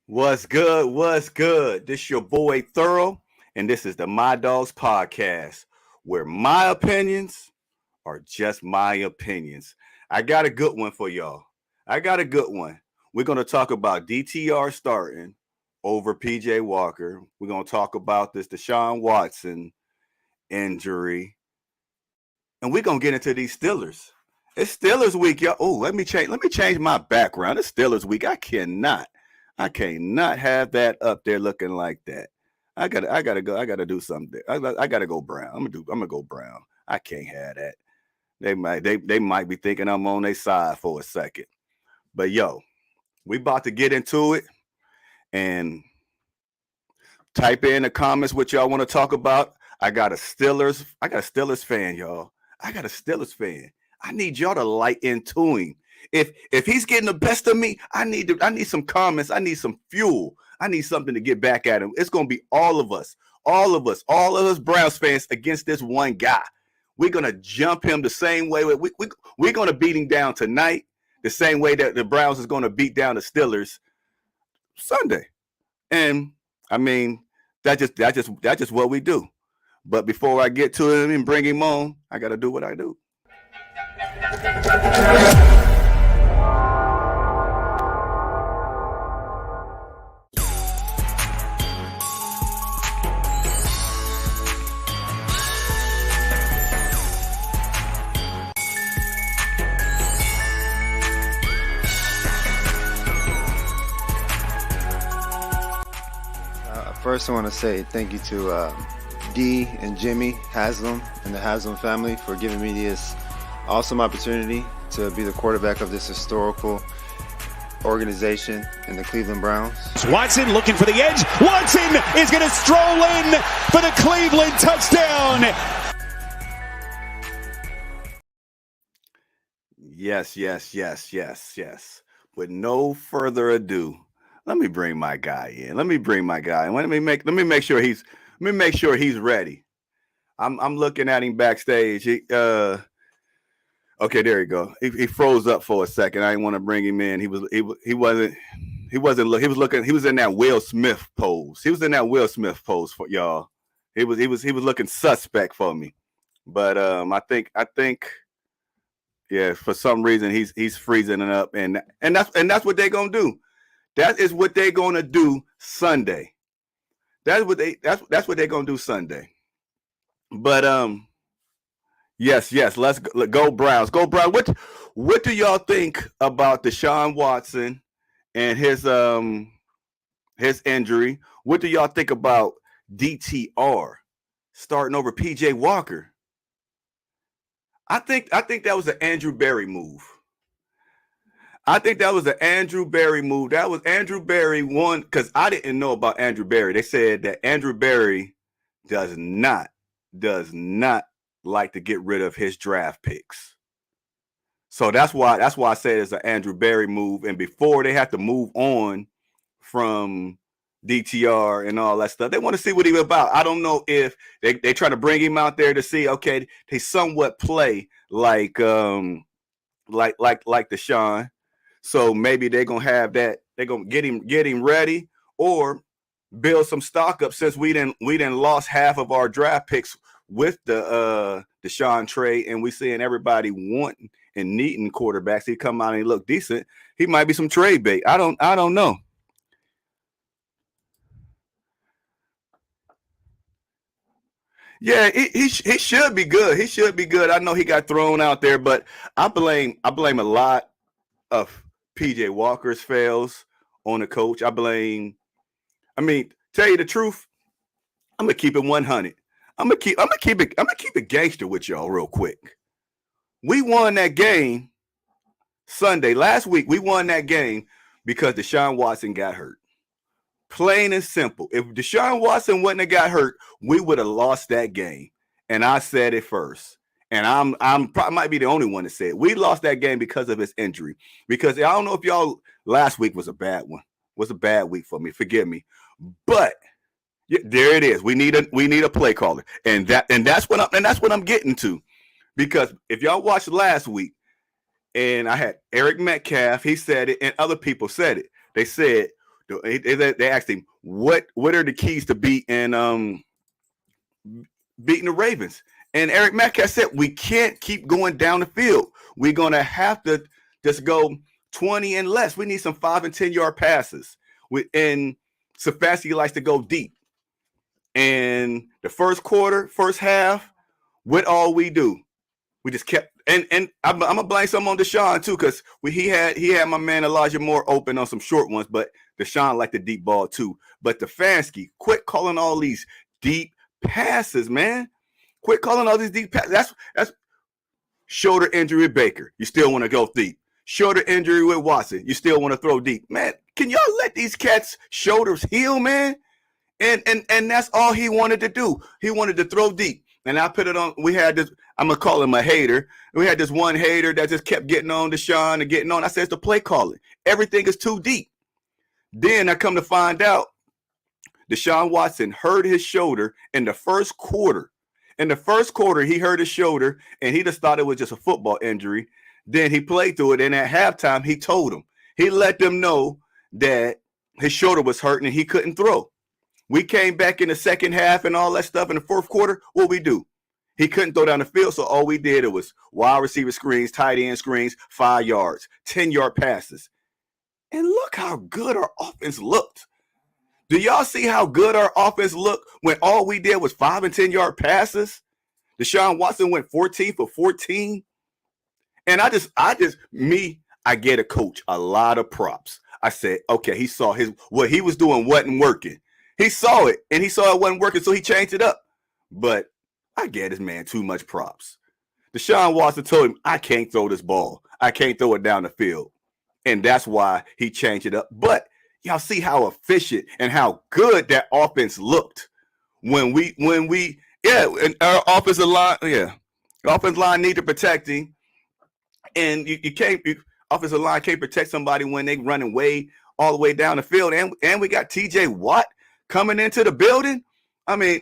What's good? What's good? This your boy Thorough, and this is the My Dogs Podcast, where my opinions are just my opinions. I got a good one for y'all. I got a good one. We're gonna talk about DTR starting over PJ Walker. We're gonna talk about this Deshaun Watson injury, and we're gonna get into these Steelers. It's Steelers week, y'all. Oh, let me change my background. It's Steelers week. I cannot have that up there looking like that. I gotta do something. I gotta go brown. I'm gonna go brown. I can't have that. They might be thinking I'm on their side for a second. But yo, we about to get into it and type in the comments what y'all want to talk about. I got a Steelers fan, y'all. I got a Steelers fan. I need y'all to light into him. If he's getting the best of me, I need some comments. I need some fuel. I need something to get back at him. It's gonna be all of us Browns fans against this one guy. We're gonna jump him the same way. We're gonna beat him down tonight, the same way that the Browns is gonna beat down the Steelers Sunday. And I mean, that's just what we do. But before I get to him and bring him on, I gotta do what I do. First, I want to say thank you to D and Jimmy Haslam and the Haslam family for giving me this awesome opportunity to be the quarterback of this historical organization in the Cleveland Browns. Watson looking for the edge. Watson is going to stroll in for the Cleveland touchdown. Yes. With no further ado, let me bring my guy in. Let me make sure he's ready. I'm looking at him backstage. Okay, there you go. He froze up for a second. I didn't want to bring him in. He was in that Will Smith pose. He was in that Will Smith pose for y'all. He was looking suspect for me. But I think yeah, for some reason he's freezing it up, and that's what they're gonna do. That is what they're gonna do Sunday. That's what they're gonna do Sunday. But yes, let's go Browns. Go Browns. What do y'all think about Deshaun Watson and his injury? What do y'all think about DTR starting over PJ Walker? I think that was an Andrew Berry move. That was Andrew Berry one, because I didn't know about Andrew Berry. They said that Andrew Berry does not like to get rid of his draft picks. So that's why I said it's an Andrew Berry move. And before they have to move on from DTR and all that stuff, they want to see what he was about. I don't know if they try to bring him out there to see, okay, they somewhat play like Deshaun. So maybe they're gonna have that. They're gonna get him ready, or build some stock up, since we didn't lost half of our draft picks with the Deshaun trade, and we seeing everybody wanting and needing quarterbacks. He come out and he look decent. He might be some trade bait. I don't know. Yeah, he should be good. He should be good. I know he got thrown out there, but I blame a lot of PJ Walker's fails on the coach. I mean, tell you the truth, I'm gonna keep it 100. I'm gonna keep it gangster with y'all real quick. We won that game Sunday last week. We won that game because Deshaun Watson got hurt. Plain and simple. If Deshaun Watson wouldn't have got hurt, we would have lost that game. And I said it first. And I'm probably might be the only one to say it. We lost that game because of his injury. Because I don't know if y'all, last week was a bad one. Was a bad week for me. Forgive me. But yeah, there it is. We need a play caller. And that's what I'm getting to. Because if y'all watched last week, and I had Eric Metcalf, he said it, and other people said it. They said They asked him what are the keys to beating the Ravens. And Eric Metcalf said, we can't keep going down the field. We're going to have to just go 20 and less. We need some 5 and 10-yard passes. And Stefanski likes to go deep. And the first quarter, first half, what all we do? We just kept, and I'm gonna blame some on Deshaun too, because he had my man Elijah Moore open on some short ones, but Deshaun liked the deep ball too. But Stefanski, quit calling all these deep passes, man. Quit calling all these deep passes. That's shoulder injury with Baker. You still want to go deep. Shoulder injury with Watson. You still want to throw deep. Man, can y'all let these cats' shoulders heal, man? And that's all he wanted to do. He wanted to throw deep. And I put it on. We had this, I'm going to call him a hater. We had this one hater that just kept getting on Deshaun and getting on. I said, it's the play calling. Everything is too deep. Then I come to find out Deshaun Watson hurt his shoulder in the first quarter. In the first quarter, he hurt his shoulder, and he just thought it was just a football injury. Then he played through it, and at halftime, he told him. He let them know that his shoulder was hurting and he couldn't throw. We came back in the second half and all that stuff in the fourth quarter. What we do? He couldn't throw down the field, so all we did, it was wide receiver screens, tight end screens, 5 yards, 10-yard passes. And look how good our offense looked. Do y'all see how good our offense looked when all we did was 5 and 10-yard passes? Deshaun Watson went 14 for 14. And I get a coach a lot of props. I said, okay, he saw what he was doing wasn't working. He saw it, and he saw it wasn't working, so he changed it up. But I get this man too much props. Deshaun Watson told him, I can't throw this ball. I can't throw it down the field. And that's why he changed it up. But y'all see how efficient and how good that offense looked when we and our offensive line, the offensive line need to protect him. And offensive line can't protect somebody when they running way all the way down the field. And we got TJ Watt coming into the building. I mean,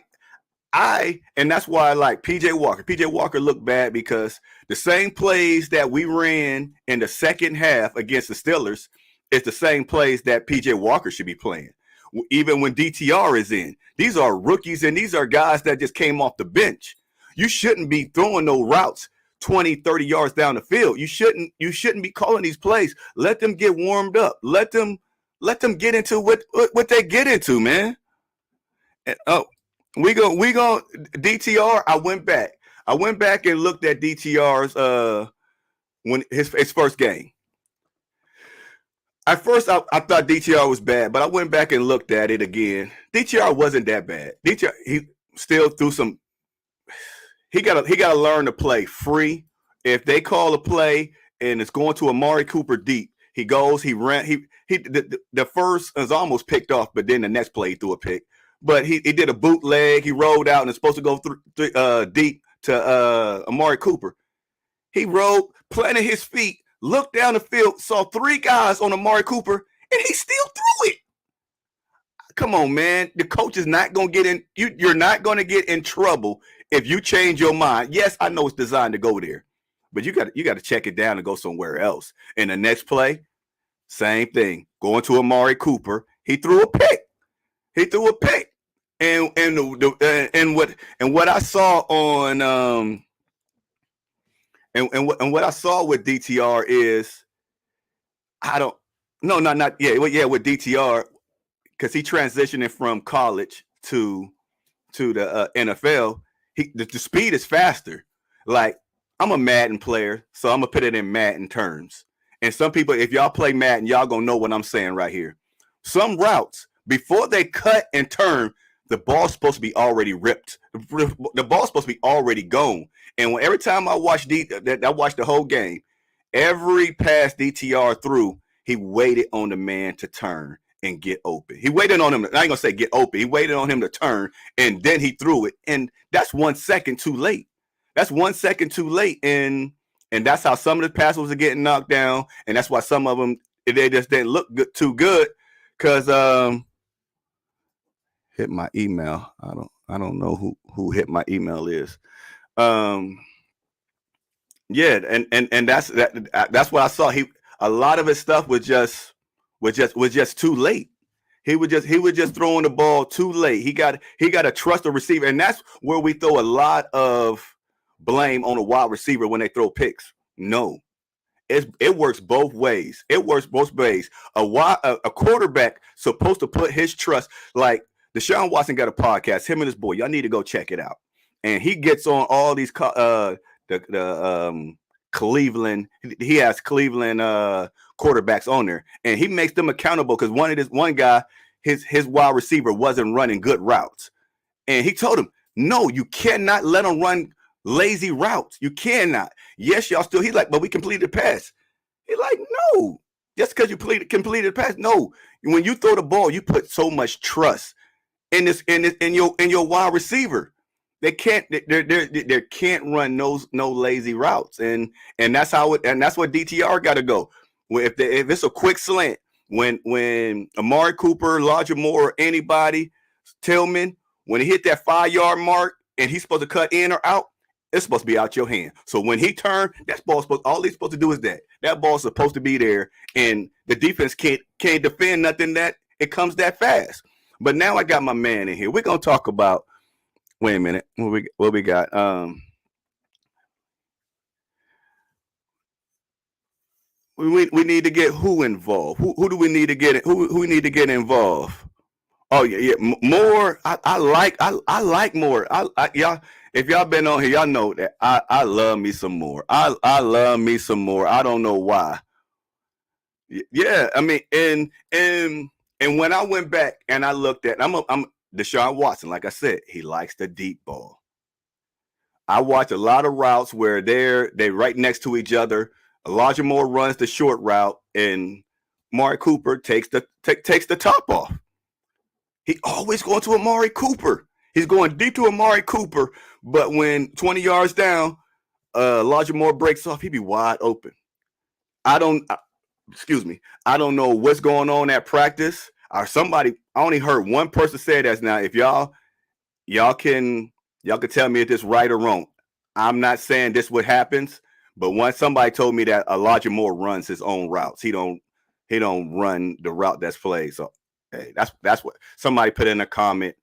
and that's why I like PJ Walker. PJ Walker looked bad because the same plays that we ran in the second half against the Steelers is the same plays that PJ Walker should be playing. Even when DTR is in, these are rookies and these are guys that just came off the bench. You shouldn't be throwing no routes 20, 30 yards down the field. You shouldn't be calling these plays. Let them get warmed up. Let them get into what they get into, man. And, we go DTR. I went back and looked at DTR's when his first game. At first, I thought DTR was bad, but I went back and looked at it again. DTR wasn't that bad. DTR, he still threw some. He got to learn to play free. If they call a play and it's going to Amari Cooper deep, he goes, he ran, the first is almost picked off, but then the next play he threw a pick. But he did a bootleg, he rolled out and it's supposed to go through deep to Amari Cooper. He rolled, planted his feet, looked down the field, saw 3 guys on Amari Cooper, and he still threw it. Come on, man. The coach is not going to get in. You're not going to get in trouble if you change your mind. Yes, I know it's designed to go there, but you got to check it down and go somewhere else. In the next play, same thing. Going to Amari Cooper, he threw a pick. And what I saw on and what I saw with DTR is with DTR, because he transitioning from college to the NFL. The speed is faster. Like, I'm a Madden player, so I'm gonna put it in Madden terms. And some people, if y'all play Madden, y'all gonna know what I'm saying right here. Some routes, before they cut and turn, the ball's supposed to be already ripped. The ball's supposed to be already gone. And every time I watched the whole game, every pass DTR threw, he waited on the man to turn and get open. He waited on him. I ain't gonna say get open. He waited on him to turn, and then he threw it. And that's 1 second too late. And that's how some of the passes are getting knocked down. And that's why some of them, they just didn't look too good. Because hit my email. I don't know who hit my email is. And that's what I saw. A lot of his stuff was just too late. He was just throwing the ball too late. He got to trust the receiver, and that's where we throw a lot of blame on a wide receiver when they throw picks. No, it works both ways. It works both ways. A quarterback supposed to put his trust. Like Deshaun Watson got a podcast. Him and his boy. Y'all need to go check it out. And he gets on all these the Cleveland. He has Cleveland quarterbacks on there, and he makes them accountable because one guy, his wide receiver wasn't running good routes, and he told him, no, you cannot let him run lazy routes. You cannot. Yes, y'all still. He's like, but we completed the pass. He's like, no, just because you completed the pass. No, when you throw the ball, you put so much trust in your wide receiver. They can't can't run no lazy routes, and that's how it, and that's what DTR got to go. If it's a quick slant, when Amari Cooper, Elijah Moore, or anybody, Tillman, when he hit that 5-yard mark and he's supposed to cut in or out, it's supposed to be out your hand. So when he turned, that ball's all he's supposed to do is that ball's supposed to be there, and the defense can't defend nothing that it comes that fast. But now I got my man in here. We're gonna talk about. Wait a minute. What we got? We need to get who involved. Who do we need to get? Who we need to get involved? Oh yeah. More. I like more. Y'all. If y'all been on here, y'all know that I love me some more. I love me some more. I don't know why. Yeah. I mean, and when I went back and I looked at, I'm Deshaun Watson. Like I said, he likes the deep ball. I watch a lot of routes where they're right next to each other. Elijah Moore runs the short route, and Amari Cooper takes the top off. He always going to Amari Cooper. He's going deep to Amari Cooper, but when 20 yards down, Elijah Moore breaks off. He be wide open. I don't know what's going on at practice. Or somebody, I only heard one person say that. Now, if y'all can tell me if this right or wrong. I'm not saying this what happens, but once somebody told me that Elijah Moore runs his own routes. He don't run the route that's played. So hey, that's what somebody put in a comment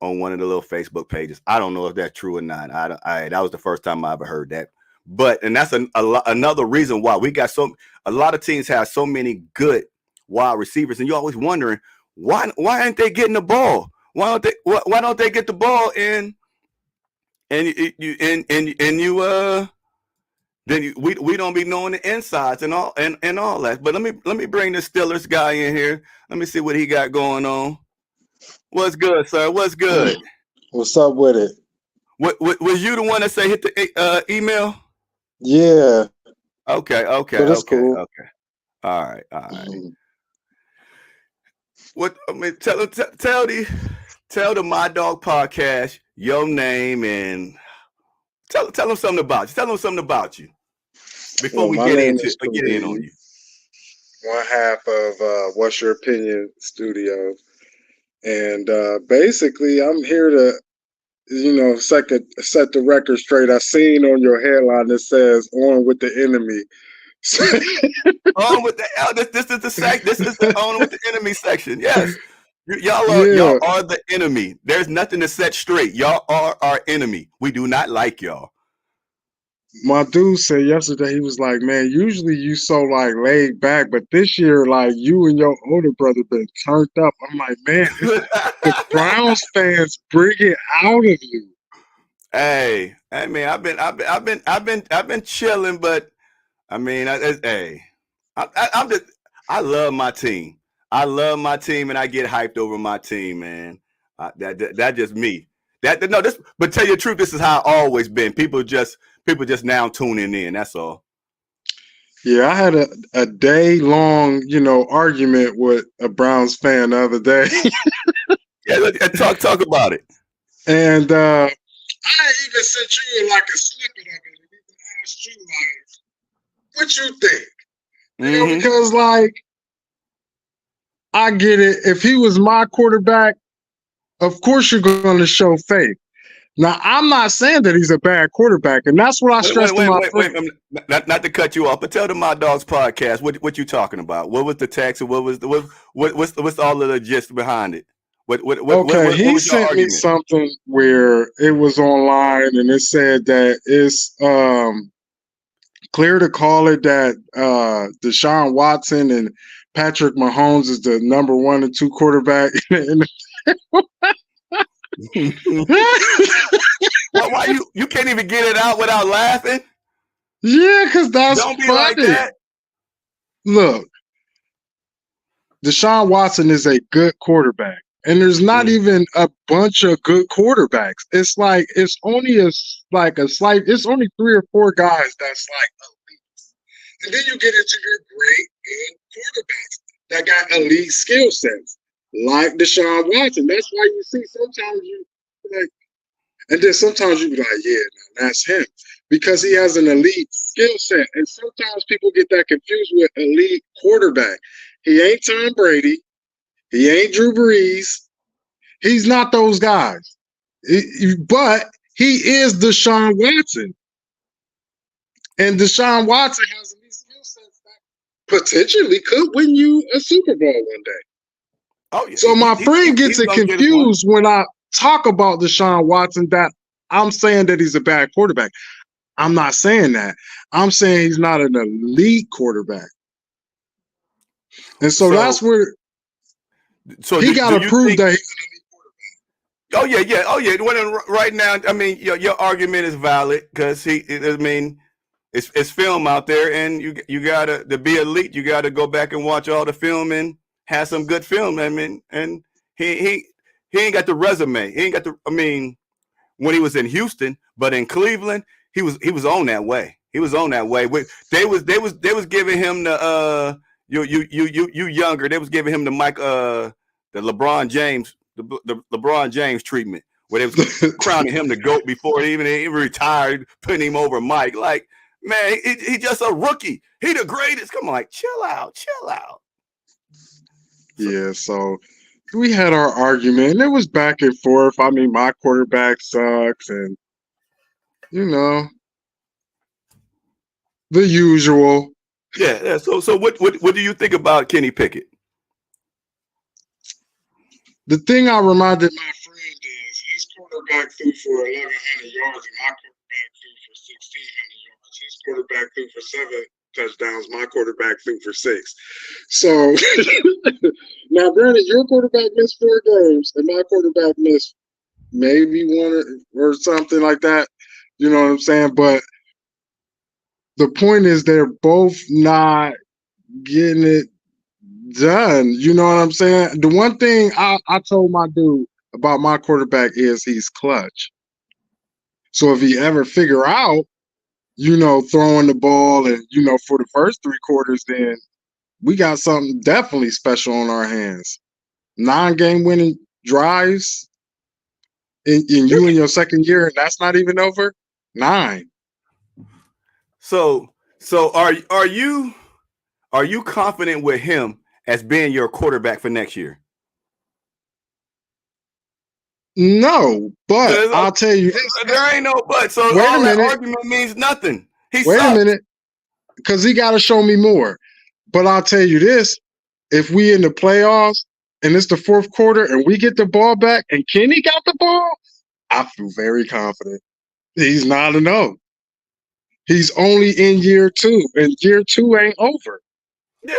on one of the little Facebook pages. I don't know if that's true or not. That was the first time I ever heard that. But and that's another reason why we got a lot of teams have so many good wide receivers, and you're always wondering why aren't they getting the ball? Why don't they get the ball in? Then we don't be knowing the insides and all that. But let me bring the Steelers guy in here. Let me see what he got going on. What's good, sir? What's good? What's up with it? What was you the one that say hit the email? Yeah. Okay. But it's cool. Okay. All right. What I mean? Tell the My Dog podcast your name and tell them something about you. Tell them something about you before we get in on you. One half of What's Your Opinion Studio, and basically I'm here to set the record straight. I seen on your headline that says "On with the Enemy." On with the this is the On with the Enemy section. Yes. Y'all are the enemy. There's nothing to set straight. Y'all are our enemy. We do not like y'all. My dude said yesterday, he was like, man, usually you so like laid back, but this year, like you and your older brother been turned up. I'm like, man, the Browns fans bring it out of you. Hey, I mean, I've been chilling, but I mean, I love my team. I love my team, and I get hyped over my team, man. That just me. But tell you the truth, this is how I always been. People just now tuning in. That's all. Yeah, I had a day-long, argument with a Browns fan the other day. Yeah, talk about it. And I even sent you like a snippet of it and even asked you like, what you think? Mm-hmm. Because like, I get it. If he was my quarterback, of course you're going to show faith. Now, I'm not saying that he's a bad quarterback, and that's what I stressed to my friend. Wait. Not to cut you off, but tell the My Dogs podcast what you talking about. What was the text, and what's all of the gist behind it? What Okay, he was your sent me argument? something where it was online, and it said that it's clear to call it that Deshaun Watson and Patrick Mahomes is the number 1 and 2 quarterback. Why you can't even get it out without laughing? Yeah, because that's Don't be funny. like that. Look, Deshaun Watson is a good quarterback, and there's not even a bunch of good quarterbacks. It's like it's only it's only 3 or 4 guys that's like elite, and then you get into your great good quarterbacks that got elite skill sets, like Deshaun Watson. That's why you see sometimes you like, and then sometimes you be like, yeah, no, that's him, because he has an elite skill set, and sometimes people get that confused with elite quarterback. He ain't Tom Brady. He ain't Drew Brees. He's not those guys. But he is Deshaun Watson. And Deshaun Watson has elite skill sets that potentially could win you a Super Bowl one day. Oh, yeah. So my friend gets it confused when I talk about Deshaun Watson that I'm saying that he's a bad quarterback. I'm not saying that. I'm saying he's not an elite quarterback. And so that's where he got to prove that he's an elite quarterback. Oh yeah. Well, right now, I mean, your argument is valid because it's film out there, and you gotta to be elite. You gotta go back and watch all the film and have some good film. I mean, and he ain't got the resume. He ain't got the. I mean, when he was in Houston, but in Cleveland, he was on that way. He was on that way. They was giving him the you younger. They was giving him the the LeBron James the LeBron James treatment, where they was crowning him the GOAT before he retired, putting him over Mike. Like, man, he just a rookie. He the greatest. Come on, like, chill out. Yeah, so we had our argument, and it was back and forth. I mean, my quarterback sucks, and the usual. Yeah. So what do you think about Kenny Pickett? The thing I reminded my friend is his quarterback threw for 1,100 yards, and my quarterback threw for 1,600 yards. His quarterback threw for 7 touchdowns. My quarterback threw for 6. So now, granted, your quarterback missed 4 games, and my quarterback missed maybe 1 or something like that. You know what I'm saying? But the point is, they're both not getting it done. You know what I'm saying? The one thing I told my dude about my quarterback is he's clutch. So if he ever figure out, throwing the ball and, for the first 3 quarters, then we got something definitely special on our hands. 9 game winning drives in you in your second year, and that's not even over. 9. So are you confident with him as being your quarterback for next year? No, but I'll tell you this. There ain't no but. So wait all a that minute. argument means nothing. Wait a minute, because he got to show me more. But I'll tell you this. If we in the playoffs and it's the 4th quarter and we get the ball back and Kenny got the ball, I feel very confident. He's not a no. He's only in year 2, and year 2 ain't over. Yeah.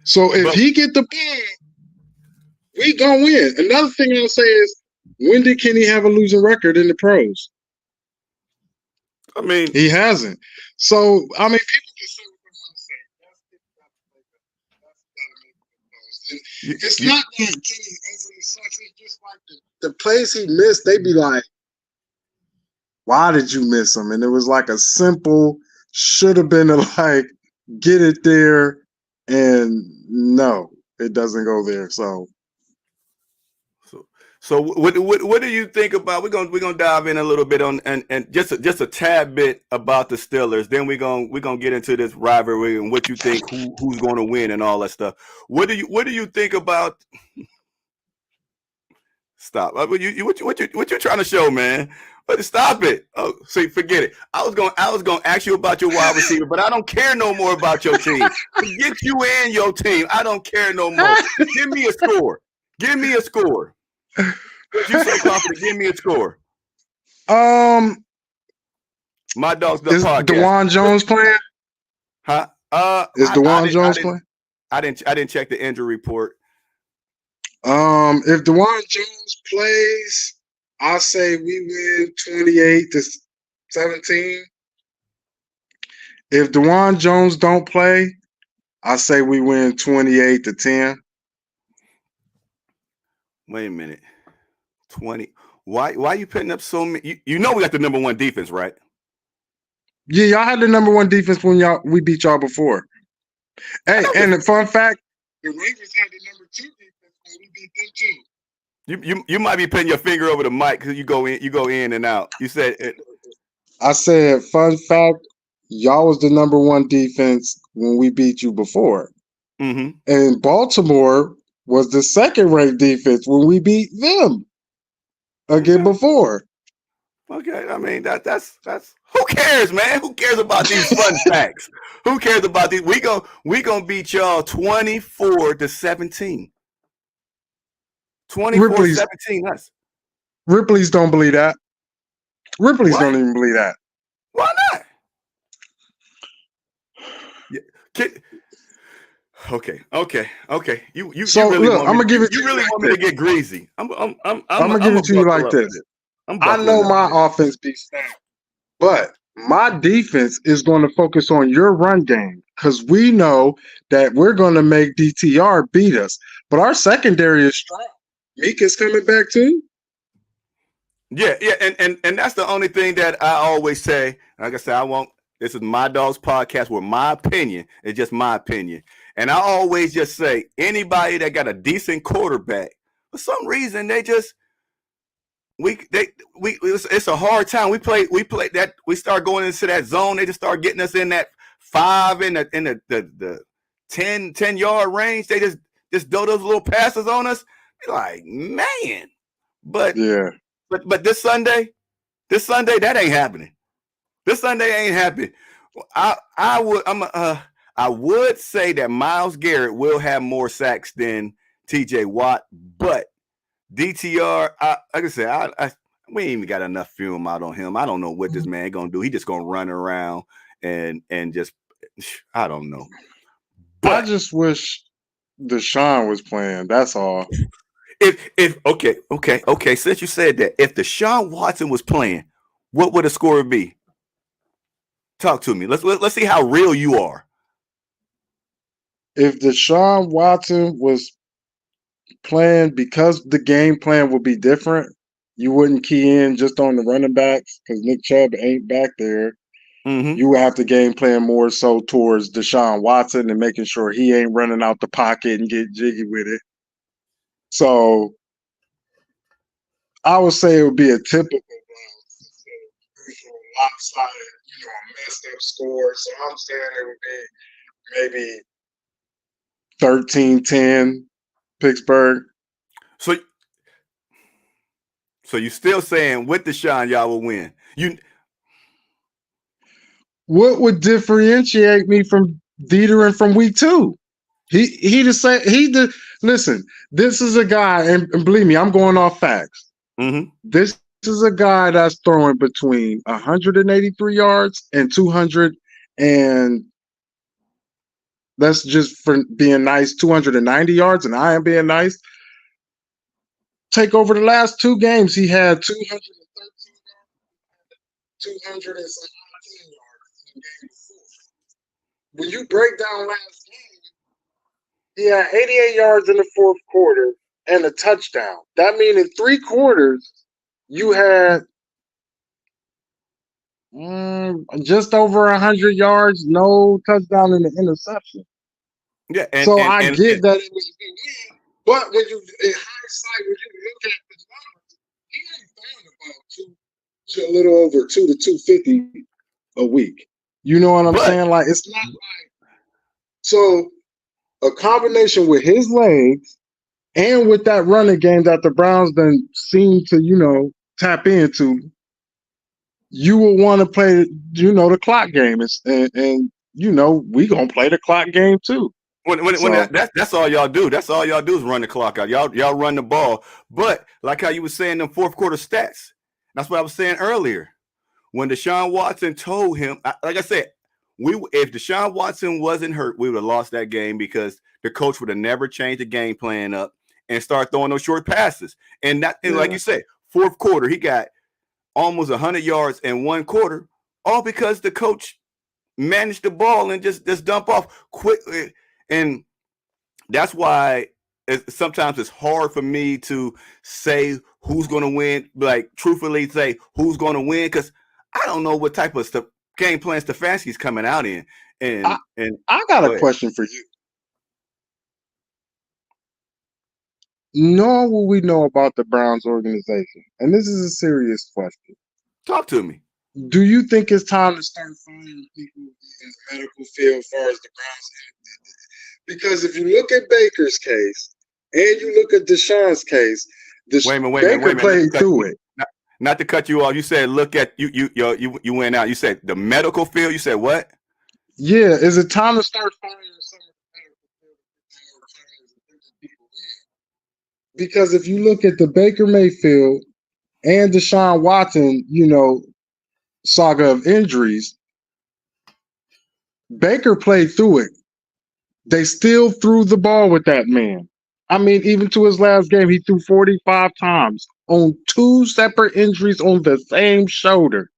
So if he get the ball, we gonna win. Another thing I'll say is, when did Kenny have a losing record in the pros? I mean, he hasn't. So I mean, people can say what they want to say. It's not that Kenny overly sucks. It's just like the plays he missed. They be like, "Why did you miss them?" And it was like a simple, should have been like, get it there, and no, it doesn't go there. So what do you think about? We're gonna dive in a little bit on and just a tad bit about the Steelers. Then we're gonna get into this rivalry and what you think who's going to win and all that stuff. What do you think about? Stop. What you trying to show, man? But stop it. Oh, see, forget it. I was gonna ask you about your wide receiver, but I don't care no more about your team. Forget you and your team. I don't care no more. Give me a score. Give me a score. You so confident. Give me a score. My dog's the Is podcast. DeJuan Jones playing? Huh? Is DeJuan Jones playing? I didn't check the injury report. If DeJuan Jones plays, I'll say we win 28-17. If DeJuan Jones don't play, I say we win 28-10. Wait a minute. 20. Why are you putting up so many? You know we got the number one defense, right? Yeah, y'all had the number one defense when we beat y'all before. Hey, and the fun fact, the Ravens had the number 2 defense when we beat them too. You might be putting your finger over the mic because you go in and out. You said it. I said, fun fact, y'all was the number 1 defense when we beat you before. Mm-hmm. And Baltimore was the second-ranked defense when we beat them again before. Okay, I mean that's who cares, man? Who cares about these fun facts? Who cares about these? We gonna beat y'all 24-17. 24-17. Us. Ripley's don't believe that. Ripley's don't even believe that. Why not? Yeah. Okay. You really look, I'm gonna give it to you. You really want me to get greasy? I'm gonna give it to you like this. I know my offense be stacked, but my defense is going to focus on your run game because we know that we're going to make DTR beat us. But our secondary is strong. Meek is coming back too. Yeah, and that's the only thing that I always say. Like I said, I won't. This is my dog's podcast where my opinion is just my opinion. And I always just say anybody that got a decent quarterback, for some reason it's a hard time. We play that we start going into that zone. They just start getting us in that 5 in the 10-yard range. They just throw those little passes on us. You're like, man. But yeah. But this Sunday that ain't happening. This Sunday ain't happening. I would say that Myles Garrett will have more sacks than TJ Watt, but DTR, like I said, we ain't even got enough film out on him. I don't know what this man gonna do. He just gonna run around and just I don't know. But I just wish Deshaun was playing. That's all. Okay. Since you said that, if Deshaun Watson was playing, what would the score be? Talk to me. Let's see how real you are. If Deshaun Watson was playing, because the game plan would be different, you wouldn't key in just on the running backs because Nick Chubb ain't back there. Mm-hmm. You would have to game plan more so towards Deshaun Watson and making sure he ain't running out the pocket and get jiggy with it. So I would say it would be a typical lopsided, a messed up score. So I'm saying it would be maybe 13-10 Pittsburgh. So you still saying with Deshaun y'all will win? What would differentiate me from Dieter from week 2? Listen, this is a guy, and believe me, I'm going off facts. Mm-hmm. This is a guy that's throwing between 183 yards and 200, and that's just for being nice, 290 yards, and I am being nice. Take over the last 2 games, he had 213 yards, 219 yards in game before. When you break down last game, he had 88 yards in the 4th quarter and a touchdown. That means in 3 quarters, you had just over 100 yards, no touchdown and an interception. Yeah, I get that it was a win, but when you, in hindsight, when you look at the numbers, he ain't throwing about a little over 2 to 250 a week. You know what I'm saying? Like, it's not like, so a combination with his legs And with that running game that the Browns then seem to, tap into, you will want to play, the clock game. And we going to play the clock game too. When So, that's all y'all do. That's all y'all do is run the clock out. Y'all run the ball. But like how you were saying them fourth quarter stats, that's what I was saying earlier. When Deshaun Watson told him, like I said, if Deshaun Watson wasn't hurt, we would have lost that game because the coach would have never changed the game plan up and start throwing those short passes. And like you said, fourth quarter, he got almost 100 yards in one quarter, all because the coach managed the ball and just dump off quickly. And that's why sometimes it's hard for me to say who's going to win, like truthfully say who's going to win, because I don't know what type of game plan Stefanski's coming out in. And I got a question for you. Knowing what we know about the Browns organization, and this is a serious question. Talk to me. Do you think it's time to start firing people in the medical field as far as the Browns? Because if you look at Baker's case and you look at Deshaun's case, Baker played through it. Not to cut you off, you said look at you went out. You said the medical field. You said what? Yeah, is it time to start firing some of the medical field? Because if you look at the Baker Mayfield and Deshaun Watson, saga of injuries, Baker played through it. They still threw the ball with that man. I mean, even to his last game, he threw 45 times on 2 separate injuries on the same shoulder.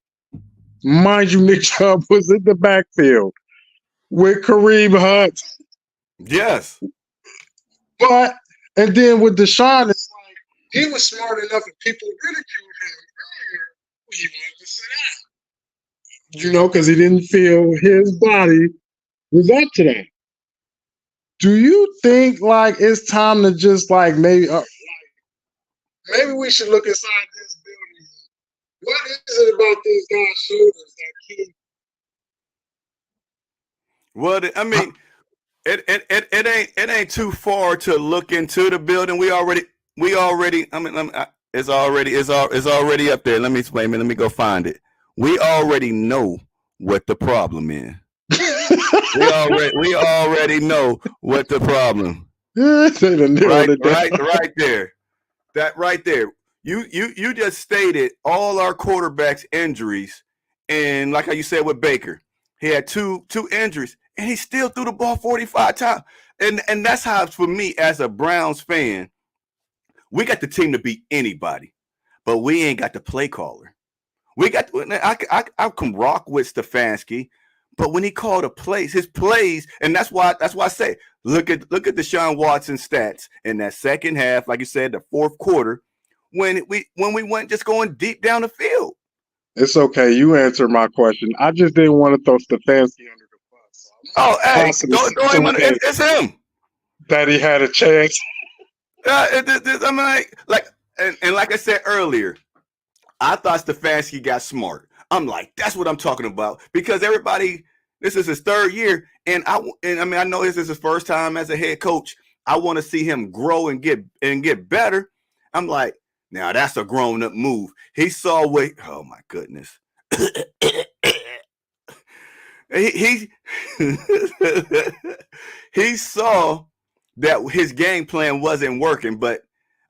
Mind you, Nick Chubb was in the backfield with Kareem Hunt. Yes. And then with Deshaun, it's like he was smart enough and people ridiculed him earlier. He wanted to sit out. Because he didn't feel his body was up to that. Do you think it's time to just maybe we should look inside this building? What is it about these guys' shoulders that keep? Well, I mean, it ain't too far to look into the building. We already. I mean, it's already up there. Let me explain. Let me go find it. We already know what the problem is. we already know what the problem. Right there. That right there. You just stated all our quarterbacks' injuries, and like how you said with Baker, he had two injuries, and he still threw the ball 45 times. And that's how, for me as a Browns fan, we got the team to beat anybody, but we ain't got the play caller. I can rock with Stefanski, but when he called his plays, and that's why I say look at Deshaun Watson stats in that second half, like you said, the fourth quarter, when we went just going deep down the field. It's okay. You answered my question. I just didn't want to throw Stefanski under the bus. It's him. That he had a chance. I'm like I said earlier, I thought Stefanski got smart. I'm like, that's what I'm talking about, because this is his third year, and I know this is his first time as a head coach. I want to see him grow and get better. I'm like, now that's a grown up move. He saw what. Oh my goodness. he saw that his game plan wasn't working, but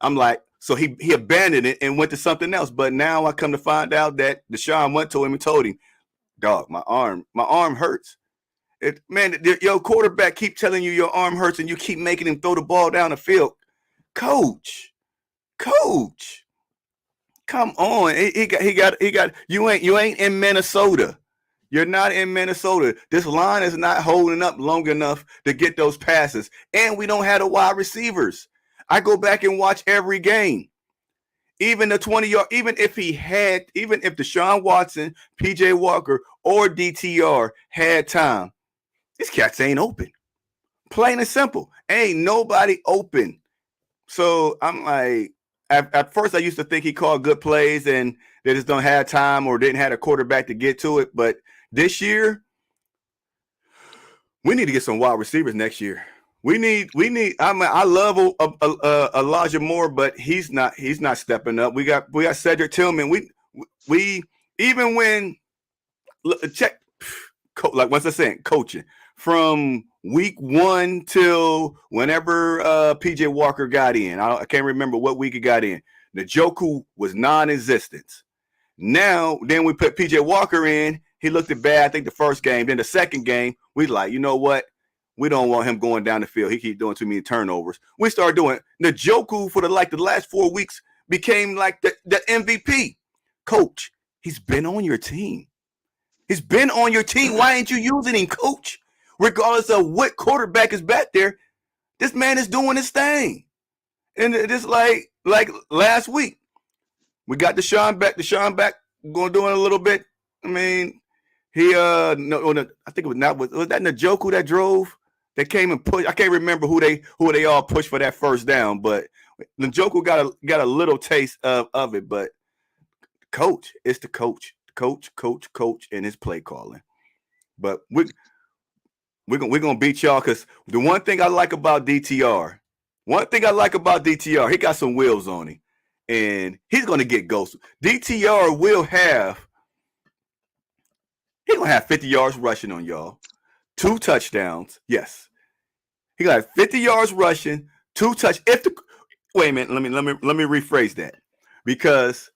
I'm like, so he abandoned it and went to something else. But now I come to find out that Deshaun went to him and told him, dog, my arm hurts. Your quarterback keep telling you your arm hurts and you keep making him throw the ball down the field. Coach, come on. He got you ain't in Minnesota. You're not in Minnesota. This line is not holding up long enough to get those passes. And we don't have the wide receivers. I go back and watch every game. Even the 20-yard, even if Deshaun Watson, PJ Walker, or DTR had time, these cats ain't open. Plain and simple. Ain't nobody open. So I'm like, at first I used to think he called good plays and they just don't have time or didn't have a quarterback to get to it. But this year, we need to get some wide receivers next year. We need. I mean, I love Elijah Moore, but he's not stepping up. We got Cedric Tillman. We even when check like once I said coaching from week 1 till whenever PJ Walker got in. I can't remember what week he got in. Njoku was non-existent. Now, then we put PJ Walker in. He looked at bad, I think, the first game. Then the second game, we like, you know what? We don't want him going down the field. He keep doing too many turnovers. We started doing Njoku for the last 4 weeks became like the MVP. Coach, he's been on your team. He's been on your team. Why ain't you using him, coach? Regardless of what quarterback is back there, this man is doing his thing. And it's like last week, we got Deshaun back. Deshaun back going doing a little bit. I mean, he I think it was not was that Njoku that drove that came and pushed. I can't remember who they all pushed for that first down, but Njoku got a little taste of it. But coach, it's the coach, and his play calling. But we're gonna beat y'all because the one thing I like about DTR, he got some wheels on him. And he's going to get ghosted. DTR will have 50 yards rushing on y'all, 2 touchdowns. Yes, he got 50 yards rushing, 2 touch. Wait a minute, let me rephrase that, because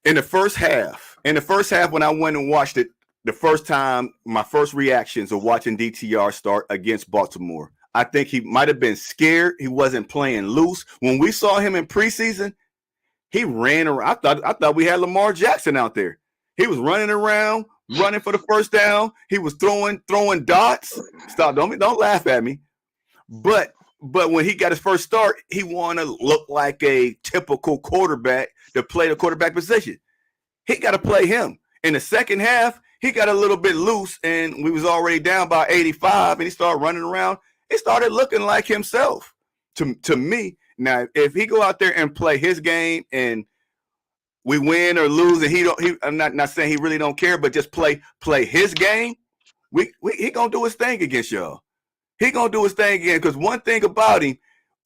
in the first half, when I went and watched it the first time, my first reactions of watching DTR start against Baltimore, I think he might have been scared. He wasn't playing loose. When we saw him in preseason, he ran around. I thought we had Lamar Jackson out there. He was running around, running for the first down. He was throwing dots. Stop! Don't laugh at me. But when he got his first start, he wanted to look like a typical quarterback to play the quarterback position. He got to play him. In the second half, he got a little bit loose, and we was already down by 85, and he started running around. It started looking like himself to me. Now, if he go out there and play his game and we win or lose, and I'm not saying he really don't care, but just play his game, he gonna do his thing against y'all. He gonna do his thing again, because one thing about him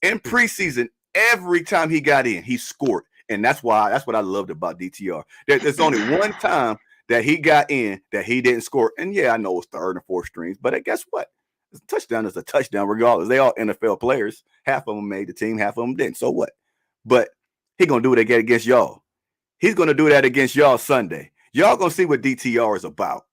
in preseason, every time he got in, he scored, and that's what I loved about DTR. There's only one time that he got in that he didn't score, and yeah, I know it's third and fourth strings, but guess what? A touchdown is a touchdown regardless. They all NFL players. Half of them made the team, half of them didn't. So what? But he gonna do it again against y'all. He's gonna do that against y'all Sunday. Y'all gonna see what DTR is about.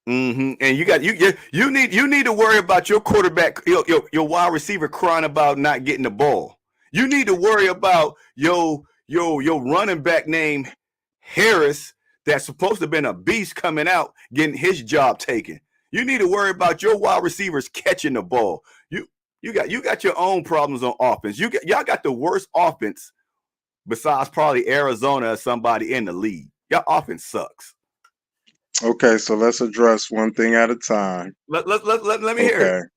And you need to worry about your quarterback, your wide receiver crying about not getting the ball. You need to worry about your running back named Harris that's supposed to have been a beast coming out getting his job taken. You need to worry about your wide receivers catching the ball. You got your own problems on offense. Y'all got the worst offense besides probably Arizona or somebody in the league. Y'all offense sucks. Okay, so let's address one thing at a time. Let me hear it.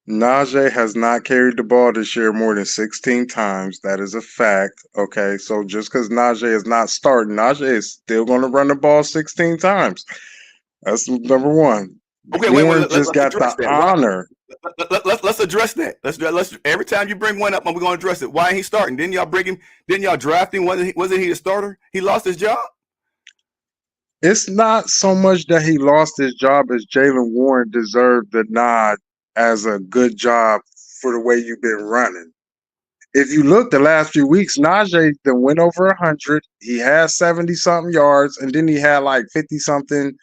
Najee has not carried the ball this year more than 16 times. That is a fact. Okay, so just because Najee is not starting, Najee is still going to run the ball 16 times. That's number one. Okay, Warren let's just got the honor. Let's address that. Let's every time you bring one up, we're going to address it. Why ain't he starting? Didn't y'all bring him? Didn't y'all draft him? Wasn't he a starter? He lost his job. It's not so much that he lost his job as Jalen Warren deserved the nod as a good job for the way you've been running. If you look the last few weeks, Najee then went over 100. He had 70-something yards, and then he had like 50-something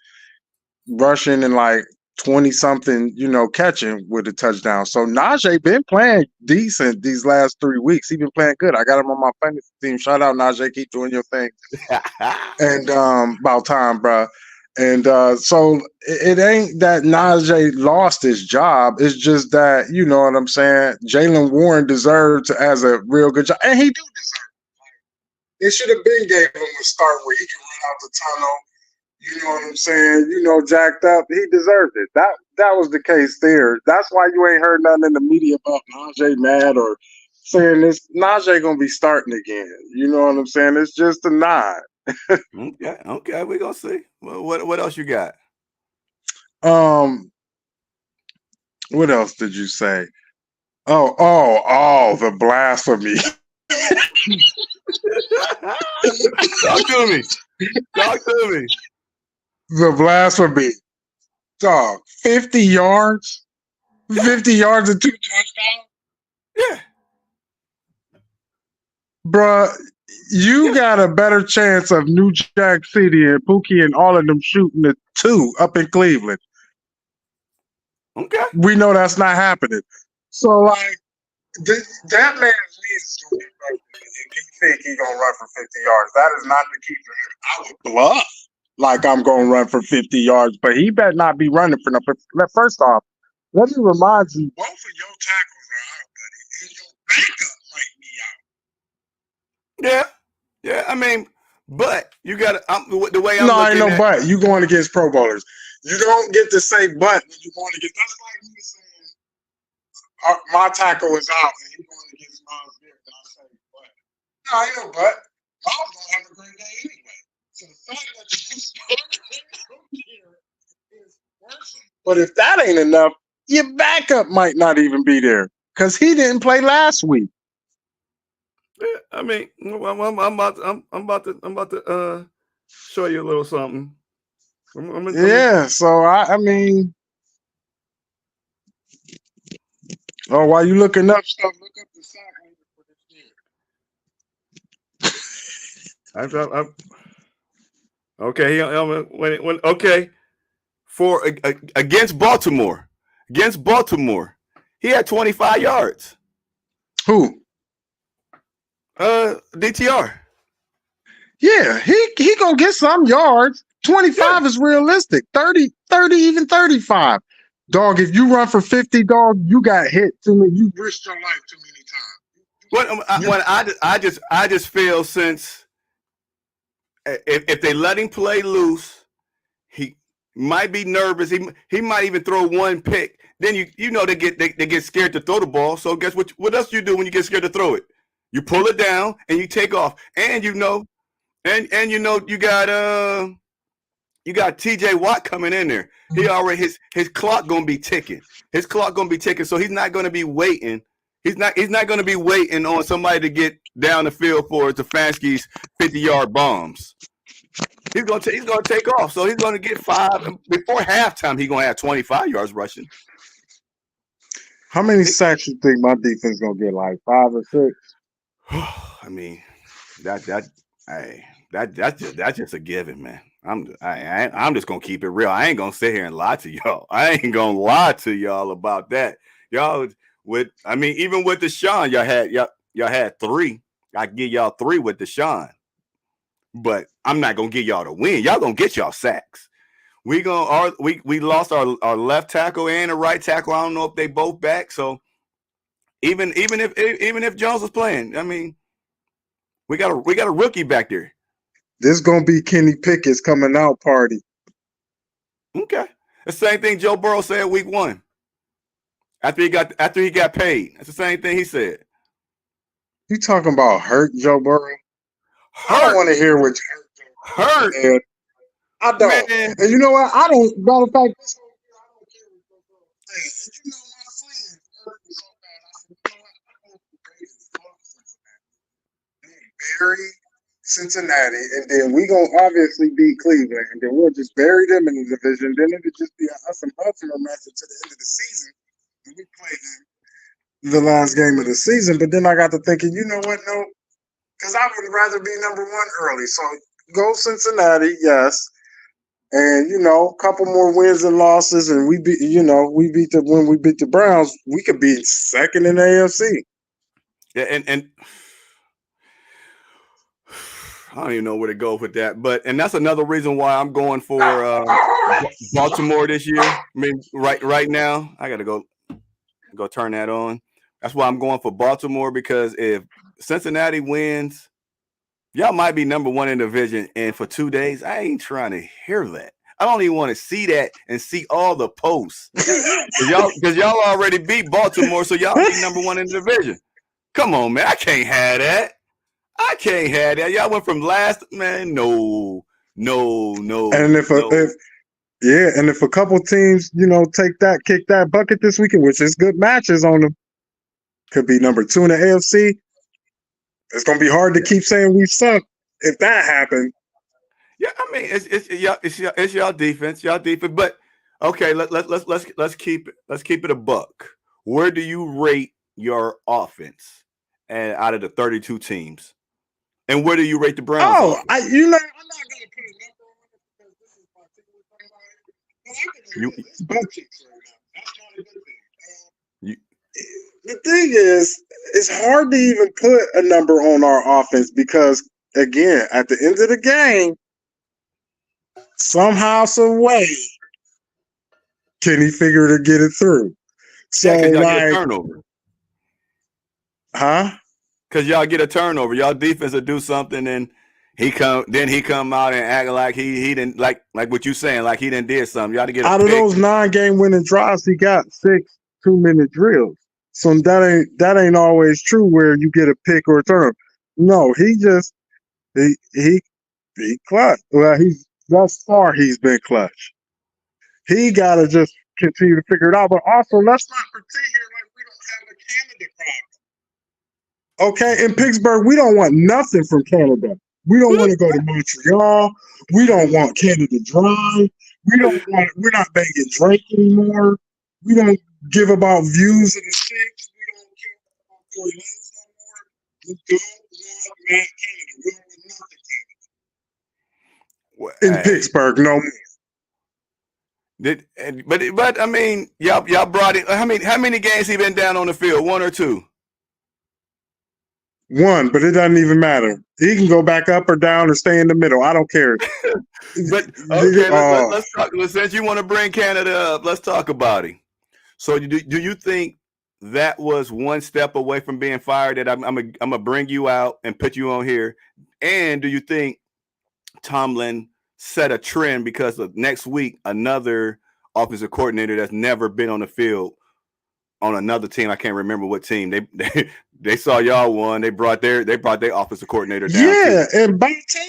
rushing and like 20-something, catching with a touchdown. So Najee been playing decent these last 3 weeks. He been playing good. I got him on my fantasy team. Shout out, Najee. Keep doing your thing. And about time, bro. And so it ain't that Najee lost his job. It's just that, you know what I'm saying, Jalen Warren deserved as a real good job. And he do deserve it. It should have been gave him a start where he can run out the tunnel. You know what I'm saying? Jacked up. He deserved it. That was the case there. That's why you ain't heard nothing in the media about Najee mad or saying this. Najee gonna be starting again. You know what I'm saying? It's just a nod. Okay, we're gonna see. Well, what else you got? What else did you say? Oh, the blasphemy. Talk to me. Talk to me. The blasphemy. Dog, 50 yards? 50 yards and 2 touchdowns? Yeah. Bruh, you got a better chance of New Jack City and Pookie and all of them shooting the 2 up in Cleveland. Okay. We know that's not happening. So, like, that man needs to get broken if he think he gonna run for 50 yards. That is not the key for him. I would bluff like I'm gonna run for 50 yards, but he better not be running for nothing. First off, let me remind you, both of your tackles are out, buddy, and your backup might be out. Yeah. Yeah. I mean, but you got to, the way I'm No, ain't looking no at but. You going against Pro Bowlers. You don't get to say but when you're going against. That's like me saying my tackle is out and he's going against Miles Garrett. And I say but. No, ain't no but. Miles gonna have a great day anyway. So the fact that you started here is worrisome. But if that ain't enough, your backup might not even be there because he didn't play last week. Yeah, I mean, I'm about to show you a little something. Yeah, so I mean, oh, while you looking up stuff, look up the sack leader for this year. Okay, okay. For against Baltimore, he had 25 yards. Who? DTR. Yeah, he gonna get some yards. 25 is realistic. 30, even 35. Dog, if you run for 50, dog, you got hit too many. You risked your life too many times. I just feel since if they let him play loose, he might be nervous. He might even throw one pick. Then you know they get scared to throw the ball. So guess what else you do when you get scared to throw it? You pull it down and you take off. And you know you got TJ Watt coming in there. He already his clock gonna be ticking. His clock gonna be ticking, so he's not gonna be waiting. He's not gonna be waiting on somebody to get down the field for Stefanski's 50-yard bombs. He's gonna take off. So he's gonna get 5 before halftime. He's gonna have 25 yards rushing. How many sacks you think my defense gonna get? Like 5 or 6? I mean, that's just a given, man. I'm just gonna keep it real. I ain't gonna sit here and lie to y'all. I ain't gonna lie to y'all about that. Y'all even with Deshaun, y'all had 3. I give y'all 3 with Deshaun, but I'm not gonna give y'all the win. Y'all gonna get y'all sacks. We lost our left tackle and the right tackle. I don't know if they both back. So even if Jones was playing, I mean, we got a rookie back there. This gonna be Kenny Pickett's coming out party. Okay, the same thing Joe Burrow said week 1. After he got paid, that's the same thing he said. You talking about hurt Joe Burrow? I don't want to hear what hurt. I don't. Man. And you know what? I don't. Matter of fact, this whole year, I don't care what Joe Burrow says. And you know my friend hurt me so bad. I said, you know what? I hope the Ravens go to Cincinnati. They bury Cincinnati, and then we gonna obviously beat Cleveland, and then we'll just bury them in the division. Then it'll just be us and Baltimore match to the end of the season. And we play the last game of the season. But then I got to thinking, you know what? No, because I would rather be number 1 early. So go Cincinnati, yes. And a couple more wins and losses, and when we beat the Browns, we could be second in the AFC. Yeah, and I don't even know where to go with that, and that's another reason why I'm going for Baltimore this year. I mean, right now, I gotta go turn that on. That's why I'm going for Baltimore, because if Cincinnati wins, y'all might be number 1 in the division, and for 2 days, I ain't trying to hear that. I don't even want to see that and see all the posts. Because y'all already beat Baltimore, so y'all be number 1 in the division. Come on, man. I can't have that. Y'all went from last, man. No. And if Yeah, and if a couple teams, kick that bucket this weekend, which is good matches on them, could be number 2 in the AFC. It's gonna be hard to keep saying we suck if that happens. Yeah, I mean it's y'all defense, But okay, let's keep it a buck. Where do you rate your offense and out of the 32 teams? And where do you rate the Browns Oh, offense? I'm not gonna put a number on it because this is particular from but I can it's butt cheeks right now. That's not a good thing. You, The thing is, it's hard to even put a number on our offense because, again, at the end of the game, somehow, some way, can he figure to get it through? So, yeah, because y'all get a turnover. Huh? Because y'all get a turnover. Y'all defense will do something and he come out and act like he didn't like what you saying, like he didn't did something. Y'all to get a out pick. of those 9-game winning drives, he got 6 2-minute drills. So that ain't always true where you get a pick or a turn. No, he clutch. Well, thus far he's been clutch. He gotta just continue to figure it out. But also, let's not pretend here like we don't have a Canada problem. Okay, in Pittsburgh, we don't want nothing from Canada. We don't want to go to Montreal. We don't want Canada Dry. We're not banging Drake anymore. We don't give about views of the six. We don't care about Tory Lanez no more. We don't want Matt Canada. We don't want nothing Canada. In Pittsburgh, no more. But I mean, y'all brought it. How many games he been down on the field? 1 or 2? 1, but it doesn't even matter. He can go back up or down or stay in the middle. I don't care. But okay, let's talk. Since you want to bring Canada up, let's talk about him. So, do you think that was one step away from being fired? That I'm gonna bring you out and put you on here. And do you think Tomlin set a trend because of next week another offensive coordinator that's never been on the field on another team? I can't remember what team. They saw y'all won. They brought their offensive coordinator down. Yeah, too. And by the time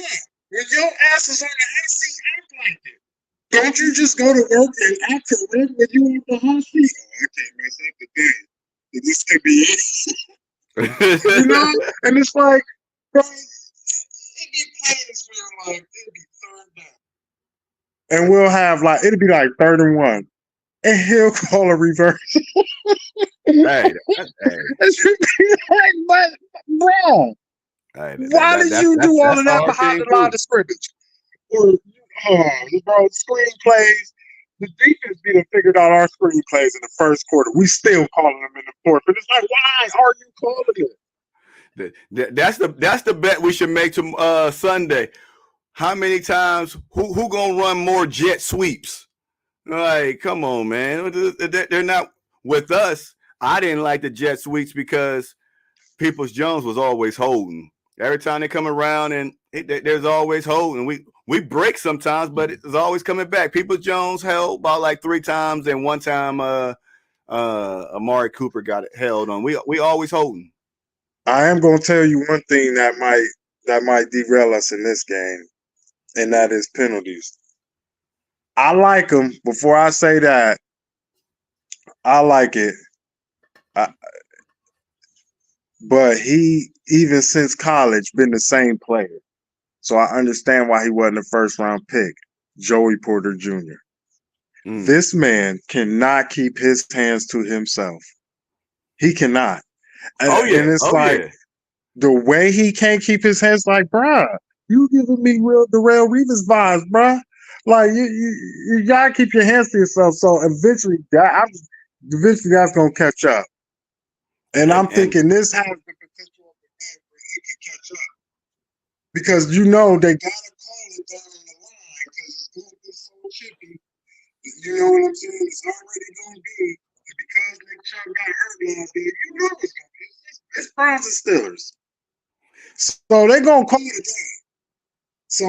when your ass is on the hot seat, act like it. Don't you just go to work and act to work when you on the hot seat? Oh, I can't mess up the day. This could be it. And it's like, bro, it be plays where like it'll be 3rd down. And we'll have it'll be like 3rd and 1. And he'll call a reverse. Hey. But bro, why did you do all of that behind the line of scrimmage? Or bro, screenplays. The defense be figured out our screenplays in the first quarter. We still calling them in the 4th. And it's like, why are you calling it? That's the bet we should make to Sunday. How many times? Who gonna run more jet sweeps? Like, come on, man. They're not with us. I didn't like the jet sweeps because Peoples-Jones was always holding. Every time they come around and there's always holding. We break sometimes, but it's always coming back. Peoples-Jones held about like 3 times, and 1 time Amari Cooper got it held on. We always holding. I am gonna tell you one thing that might derail us in this game, and that is penalties. I like them. Before I say that, I like it. But he, even since college, been the same player. So I understand why he wasn't a 1st-round pick. Joey Porter Jr. This man cannot keep his hands to himself. He cannot. And it's the way he can't keep his hands, like, bruh, you giving me real Darrelle Revis vibes, bruh. Like, you gotta keep your hands to yourself. So eventually that's gonna catch up. And I'm thinking this has the potential of the game where it can catch up. Because they gotta call it down the line because it's going to be so chippy. You know what I'm saying? It's already going to be. And because Nick Chubb got hurt last game, it's going to be. It's Browns and Steelers. So they're going to call it down. So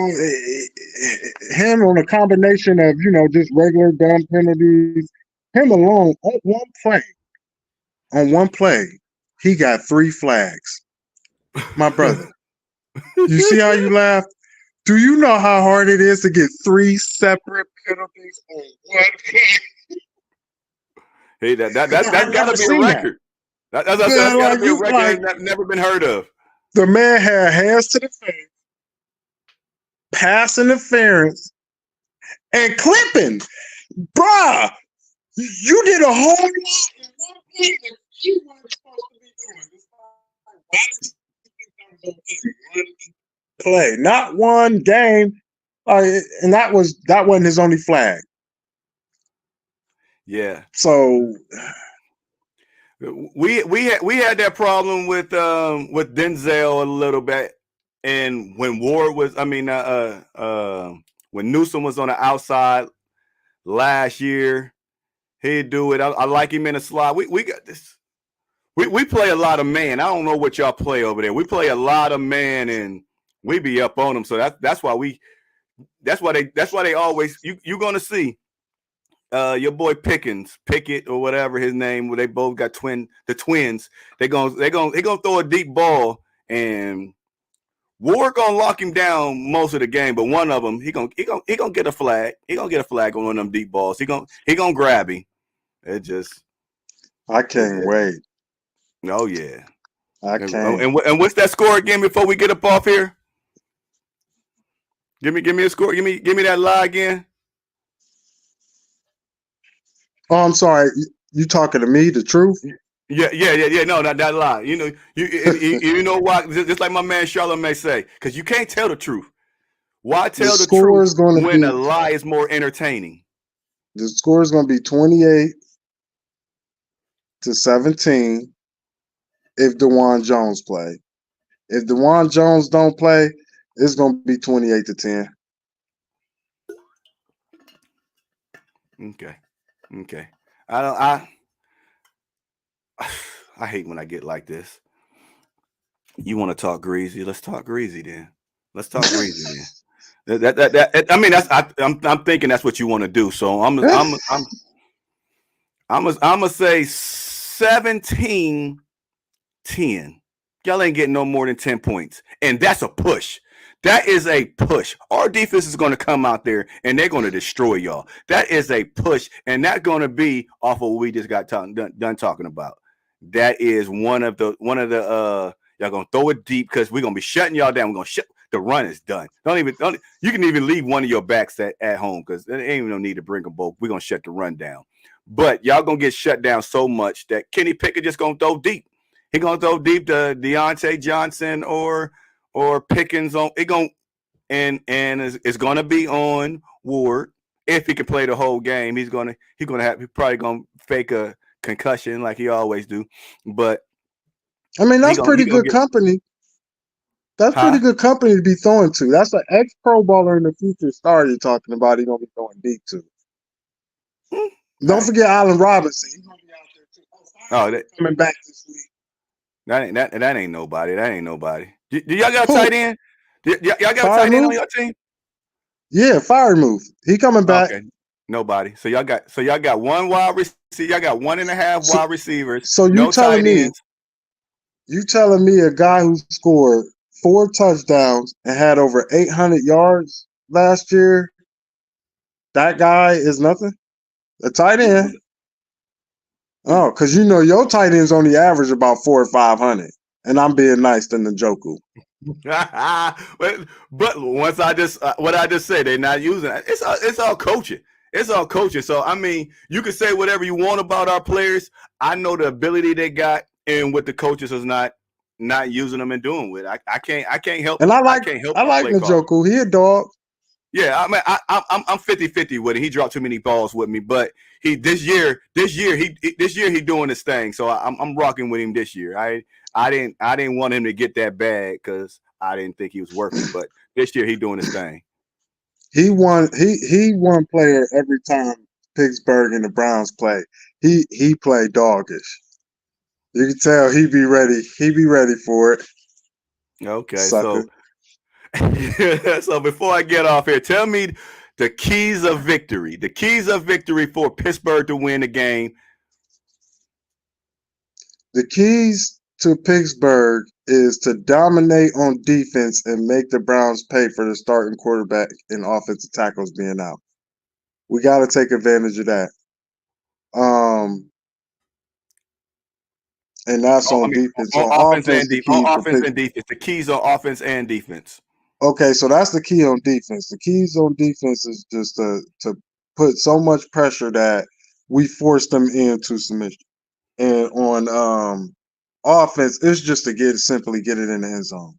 him on a combination of, just regular dumb penalties, him alone on one play, he got 3 flags. My brother. You see how you laughed? Do you know how hard it is to get 3 separate penalties on one play? Hey, that I've gotta never be a seen that. record. That's Man, gotta like be a it's record like that's never been heard of. the man had hands to the face, pass interference, and clipping. Bruh, you did a whole lot in one play that you weren't supposed to be doing. It's like, why did you think that was okay? One play, not one game. And that wasn't his only flag. Yeah. So We had that problem with Denzel a little bit, and when Ward was, when Newsom was on the outside last year, he'd do it. I like him in the slot. We got this. We play a lot of man. I don't know what y'all play over there. We play a lot of man, and we be up on them. So that's why they always you're gonna see your boy Pickett or whatever his name. Where they both got the twins. They gonna throw a deep ball, and Ward gonna lock him down most of the game. But one of them he gonna get a flag. He gonna get a flag on one of them deep balls. He gonna grab him. It just I can't wait. Oh yeah. I can't. And what's that score again before we get up off here? Give me a score. Give me that lie again. Oh, I'm sorry. You talking to me? The truth? Yeah. No, not that lie. You know, you know why? Just like my man Charlotte may say, because you can't tell the truth. Why tell the score truth is going to when be a lie is more entertaining? the score is going to be 28-17 if DeJuan Jones play. If DeJuan Jones don't play, it's going to be 28-10. Okay. I hate when I get like this. You want to talk greasy? Let's talk greasy then. Let's talk greasy then. I mean, I'm thinking that's what you want to do. So I'm gonna say 17-10. Y'all ain't getting no more than 10 points, and that's a push. That is a push. Our defense is going to come out there and they're going to destroy y'all. That is a push, and that's going to be off of what we just got done talking about. That is one of the y'all going to throw it deep because we're going to be shutting y'all down. We're going to shut. The run is done. You can even leave one of your backs at home because there ain't even no need to bring them both. We're going to shut the run down. But y'all going to get shut down so much that Kenny Pickett just going to throw deep. He going to throw deep to Deontay Johnson or Pickens on it and it's going to be on Ward if he can play the whole game. He's probably going to fake a concussion like he always do. But I mean, that's pretty good company. That's pretty good company to be throwing to. That's an ex-Pro Bowler in the future star you're talking about. He's going to be throwing deep to. Don't forget Allen Robinson. He's going to be out there too. Coming back this week. That ain't nobody. That ain't nobody. Do y'all got a tight end? Y'all got a tight end on your team? Yeah, fire move. He coming back. Okay. Nobody. So y'all got one wide receiver. Y'all got 1.5 wide receivers. So you telling me? You telling me a guy who scored 4 touchdowns and had over 800 yards last year? That guy is nothing. A tight end. Oh, because you know your tight ends only average about 400 or 500, and I'm being nice to Njoku. but once what I just said, they're not using it. It's all coaching. It's all coaching. So I mean, you can say whatever you want about our players. I know the ability they got, and what the coaches is not using them and doing with. I can't help. And I like Njoku. He a dog. Yeah, I mean, I'm 50-50 with it. He dropped too many balls with me, but this year he doing his thing. So I'm rocking with him this year. I didn't want him to get that bad because I didn't think he was worth it. But this year he doing his thing. He won player every time Pittsburgh and the Browns play. He played doggish. You can tell he be ready. He be ready for it. Okay, sucker. So before I get off here, tell me the keys of victory. The keys of victory for Pittsburgh to win the game. The keys to Pittsburgh is to dominate on defense and make the Browns pay for the starting quarterback and offensive tackles being out. We got to take advantage of that. And that's I on mean, defense. On offense, the on key for offense Pittsburgh. and defense. The keys are offense and defense. Okay, so that's the key on defense. The keys on defense is just to put so much pressure that we force them into submission. And on offense, it's just to simply get it in the end zone.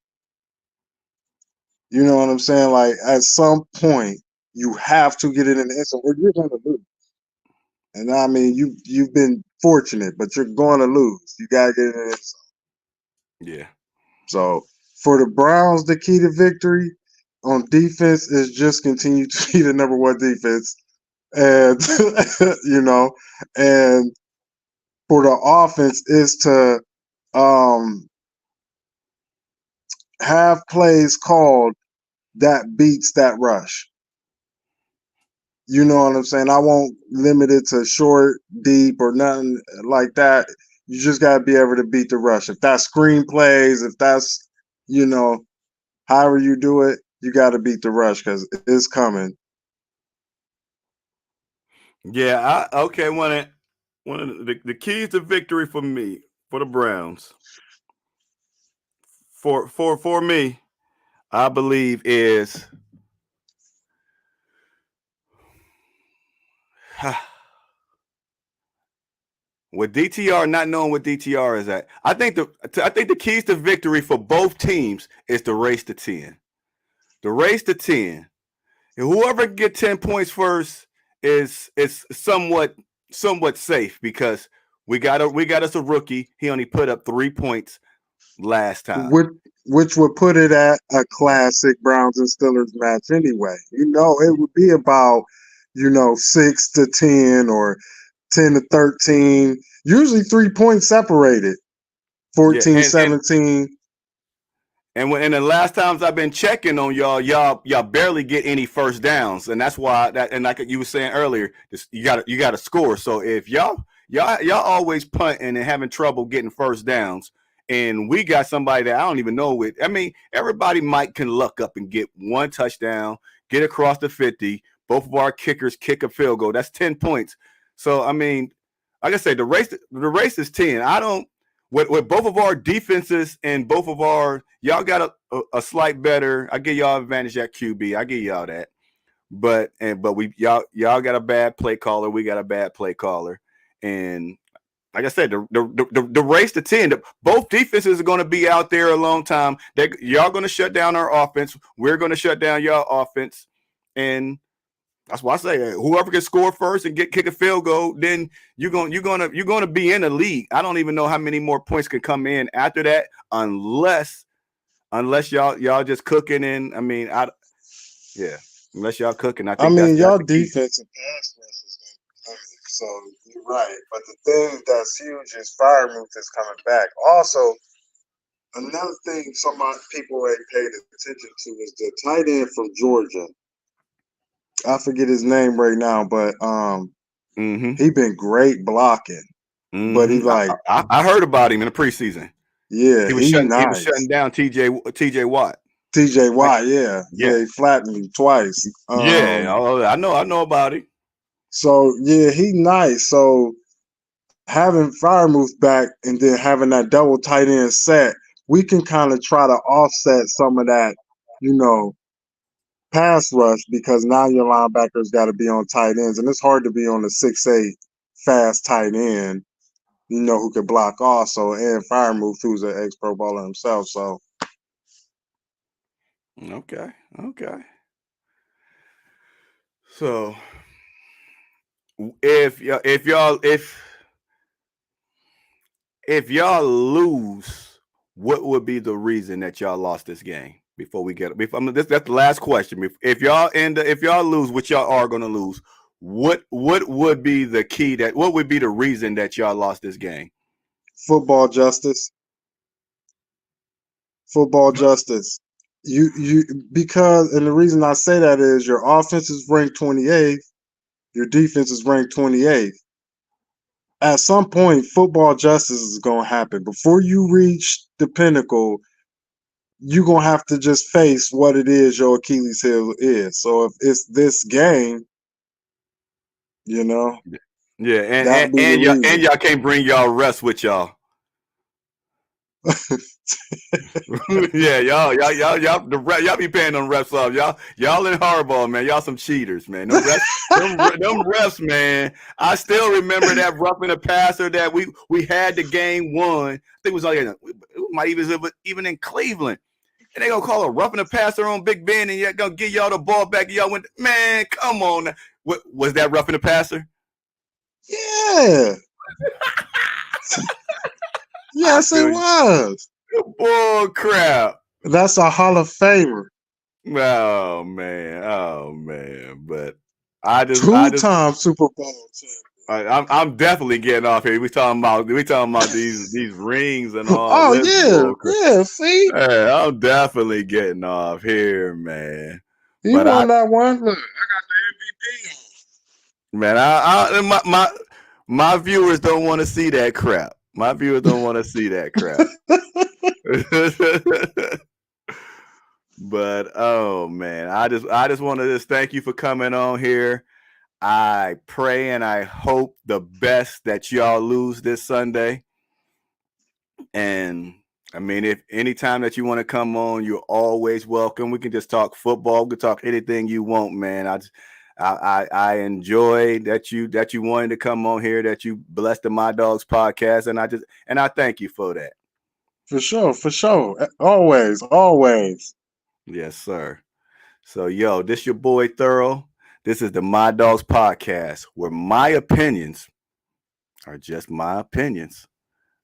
You know what I'm saying? Like at some point, you have to get it in the end zone, or you're going to lose. And I mean, you've been fortunate, but you're going to lose. You got to get it in the end zone. Yeah. So for the Browns, the key to victory on defense is just continue to be the number one defense, and you know, and for the offense is to have plays called that beats that rush. You know what I'm saying? I won't limit it to short, deep, or nothing like that. You just got to be able to beat the rush. If that's screen plays, if that's, you know, however you do it, you got to beat the rush because it's coming. Yeah. Okay. One of the keys to victory for me, for the Browns, for me, I believe is with DTR not knowing what DTR is at. I think the keys to victory for both teams is the race to 10. The race to 10. And whoever can get 10 points first is somewhat safe because we got us a rookie. He only put up 3 points last time. Which would put it at a classic Browns and Steelers match anyway. You know, it would be about, 6 to 10 or 10 to 13, usually 3 points separated, Yeah, 14, 17. And the last times I've been checking on y'all barely get any first downs, and that's why and like you were saying earlier, you got to score. So if y'all always punting and having trouble getting first downs, and we got somebody that I don't even know with. I mean, everybody can luck up and get one touchdown, get across the 50. Both of our kickers kick a field goal. That's 10 points. So I mean, like I said, the race is 10. I don't. With both of our defenses and both of y'all got a slight better. I give y'all advantage at QB. I give y'all that. But y'all got a bad play caller. We got a bad play caller. And like I said, the race to 10. Both defenses are going to be out there a long time. Y'all going to shut down our offense. We're going to shut down y'all offense. And that's why I say whoever can score first and kick a field goal, then you're gonna be in the league. I don't even know how many more points can come in after that, unless y'all just cooking in. I mean, unless y'all cooking. I think that's y'all the key. defense and pass rush is going to be coming. So you're right. But the thing that's huge is Firemouth is coming back. Also, another thing some people ain't paid attention to is the tight end from Georgia. I forget his name right now, but he been great blocking. But he I heard about him in the preseason. Yeah, He was shutting down TJ Watt. TJ Watt, yeah, he flattened him twice. I know about it. So yeah, he nice. So having Firemouth back and then having that double tight end set, we can kind of try to offset some of that, pass rush because now your linebackers got to be on tight ends, and it's hard to be on a 6'8" fast tight end, who can block also, and Firemouth, who's an ex-Pro Bowler himself. So okay. So if y'all lose, what would be the reason that y'all lost this game? Before we get, that's the last question. If y'all lose, which y'all are going to lose, what would be the key what would be the reason that y'all lost this game? Football justice. Because the reason I say that is your offense is ranked 28th, your defense is ranked 28th. at some point, football justice is going to happen. Before you reach the pinnacle, you're going to have to just face what it is your Achilles heel is. So if it's this game, you know, Yeah, that'll be the and reason. y'all can't bring y'all refs with y'all. Yeah, y'all be paying them refs off. Y'all in hardball, man. Y'all some cheaters, man. Them refs, man. I still remember that roughing the passer that we had the game won. I think it was like it might even in Cleveland. And they gonna call a roughing the passer on Big Ben, and you're gonna give y'all the ball back. And y'all went, man, come on. What was that roughing the passer? Yeah. Yes, it was. Bull crap. That's a Hall of Famer. Oh man. But I just Two-time Super Bowl champion. I'm definitely getting off here. We talking about these rings and all Oh this yeah, bull crap. yeah. See, Hey, I'm definitely getting off here, man. he But won that one. Look, I got the MVP. man, my viewers don't want to see that crap. My viewers don't want to see that crap. But oh man, I just want to just thank you for coming on here. I pray and I hope the best that y'all lose this Sunday. And I mean, if anytime that you want to come on, you're always welcome. We can just talk football. We can talk anything you want, man. I enjoy that you wanted to come on here, that you blessed the My Dogs podcast, and I thank you for that. For sure. Always. Yes, sir. So, yo, this your boy Thorough. This is the My Dogs podcast, where my opinions are just my opinions.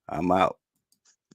I'm out.